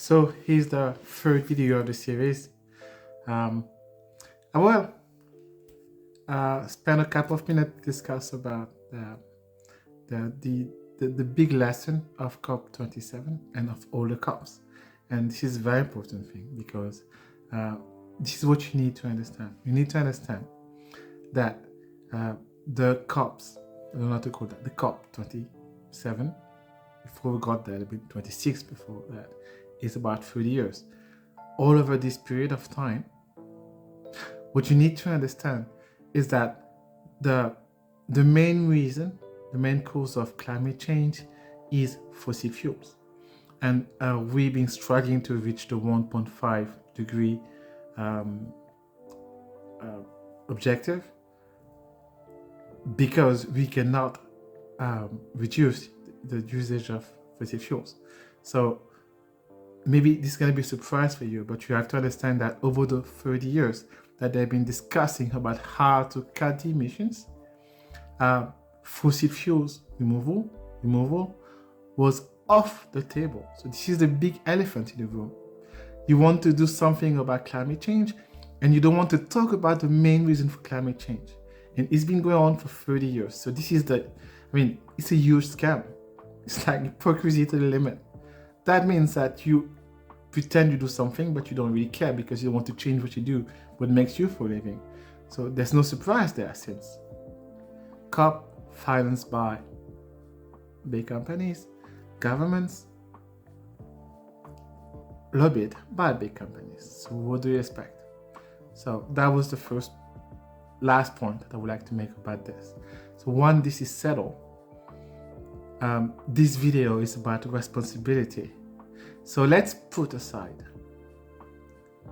So here's the third video of the series. Um, I will spend a couple of minutes to discuss about the big lesson of COP27 and of all the COPs. And this is a very important thing because this is what you need to understand. You need to understand that the COPs, I don't know how to call that, the COP27, before we got there, a bit 26 before that, is about 30 years. All over this period of time, what you need to understand is that the main reason, the main cause of climate change is fossil fuels. And we've been struggling to reach the 1.5 degree objective because we cannot reduce the usage of fossil fuels. So maybe this is going to be a surprise for you, but you have to understand that over the 30 years that they've been discussing about how to cut the emissions, fossil fuels removal was off the table. So this is the big elephant in the room. You want to do something about climate change, and you don't want to talk about the main reason for climate change. And it's been going on for 30 years. So this is it's a huge scam. It's like hypocrisy to the limit. That means that you pretend you do something, but you don't really care because you want to change what you do, what makes you for a living. So there's no surprise there since COP financed by big companies, governments, lobbied by big companies. So what do you expect? So that was the last point that I would like to make about this. So once this is settled, this video is about responsibility. So let's put aside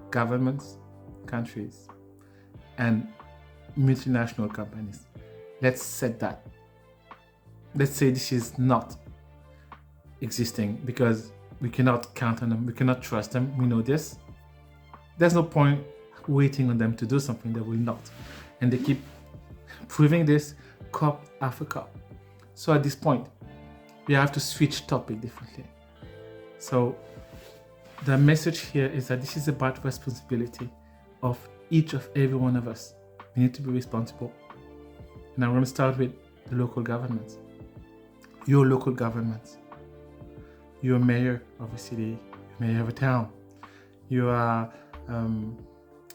governments, countries, and multinational companies. Let's set that. Let's say this is not existing because we cannot count on them, we cannot trust them, we know this. There's no point waiting on them to do something they will not. And they keep proving this COP after COP. So at this point, we have to switch topic differently. So the message here is that this is about responsibility of each of every one of us. We need to be responsible. And I'm going to start with the local governments. Your local governments. You're a mayor of a city, you're mayor of a town. You are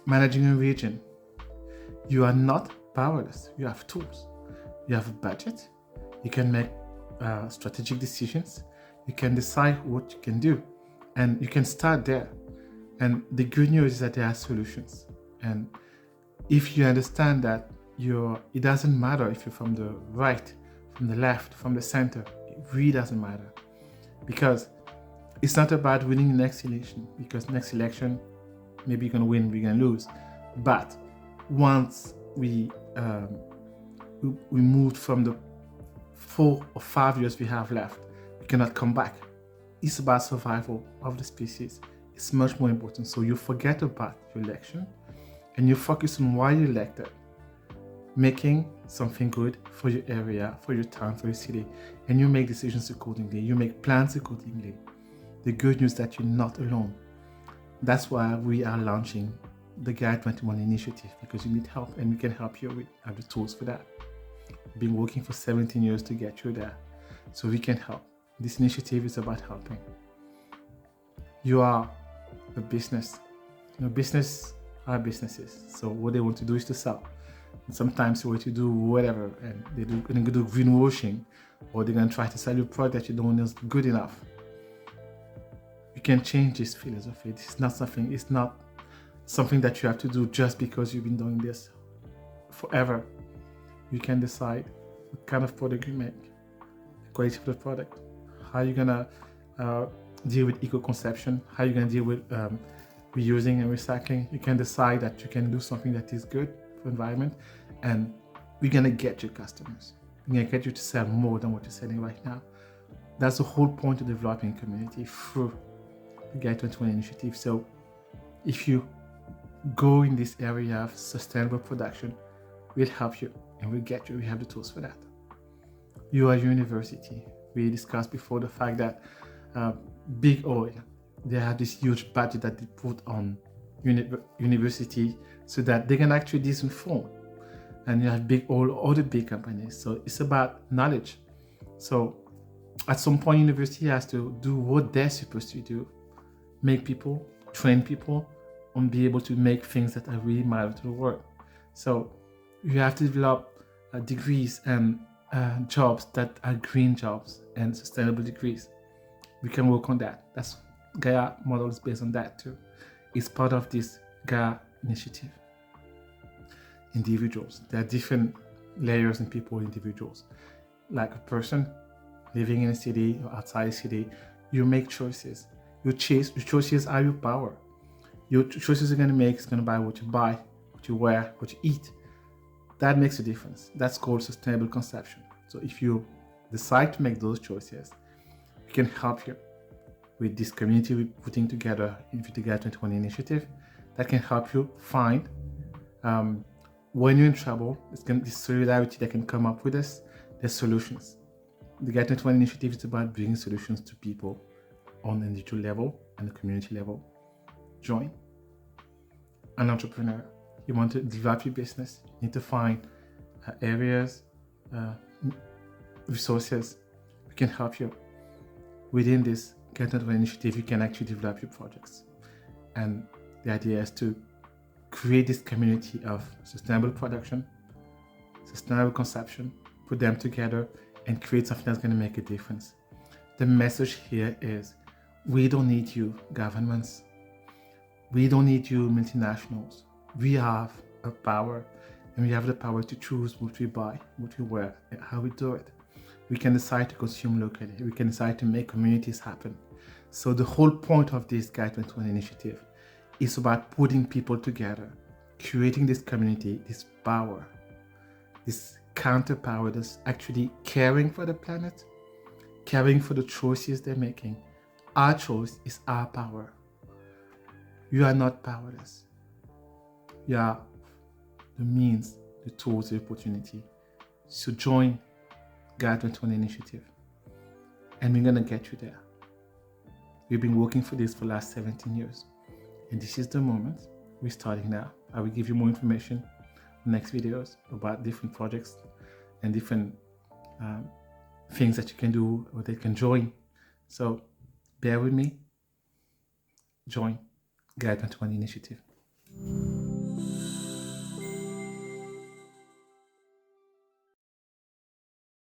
managing a region. You are not powerless. You have tools. You have a budget. You can make strategic decisions. You can decide what you can do, and you can start there. And the good news is that there are solutions. And if you understand that it doesn't matter if you're from the right, from the left, from the center, it really doesn't matter. Because it's not about winning the next election, because next election, maybe you're going to win, we're going to lose. But once we moved from the 4 or 5 years we have left, we cannot come back. It's about survival of the species. It's much more important. So you forget about your election and you focus on why you elected, making something good for your area, for your town, for your city, and you make decisions accordingly. You make plans accordingly. The good news is that you're not alone. That's why we are launching the gaea21 initiative, because you need help and we can help you. We have the tools for that. We've been working for 17 years to get you there, so we can help. This initiative is about helping. You are a business. Business are businesses. So what they want to do is to sell. And sometimes they want to do whatever, and they're going to do greenwashing, or they're going to try to sell you a product that you don't know is good enough. You can change this philosophy. It's not something that you have to do just because you've been doing this forever. You can decide what kind of product you make, the quality of the product, how you're gonna deal with eco-conception, how you're gonna deal with reusing and recycling. You can decide that you can do something that is good for the environment, and we're gonna get your customers. We're gonna get you to sell more than what you're selling right now. That's the whole point of developing a community through the gaea21 initiative. So if you go in this area of sustainable production, we'll help you and we'll get you. We have the tools for that. You are a university. We discussed before the fact that big oil, they have this huge budget that they put on university so that they can actually disinform. And you have all the big companies. So it's about knowledge. So at some point, university has to do what they're supposed to do: make people, train people, and be able to make things that are really matter to the world. So you have to develop degrees and jobs that are green jobs and sustainable degrees. We can work on that. That's Gaia model is based on that too. It's part of this Gaia initiative. Individuals, there are different layers in people, individuals. Like a person living in a city or outside a city, you make choices. Your choices are your power. Your choices are going to make is going to buy, what you wear, what you eat. That makes a difference. That's called sustainable consumption. So if you decide to make those choices, we can help you with this community we're putting together in the gaea21 initiative that can help you find when you're in trouble, it's going to be solidarity that can come up with us. There's solutions. The gaea21 initiative is about bringing solutions to people on the individual level and the community level. Join. An entrepreneur, you want to develop your business, you need to find areas, resources. We can help you. Within this gaea21 initiative, you can actually develop your projects. And the idea is to create this community of sustainable production, sustainable consumption, put them together and create something that's going to make a difference. The message here is, we don't need you governments. We don't need you multinationals. We have a power, and we have the power to choose what we buy, what we wear, and how we do it. We can decide to consume locally. We can decide to make communities happen. So the whole point of this gaea21 initiative is about putting people together, creating this community, this power, this counter power that's actually caring for the planet, caring for the choices they're making. Our choice is our power. You are not powerless. You are the means, the tools, the opportunity. So join gaea21 initiative, and we're gonna get you there. We've been working for this for the last 17 years. And this is the moment. We're starting now. I will give you more information in next videos about different projects and different things that you can do or they can join. So bear with me. Join gaea21 initiative.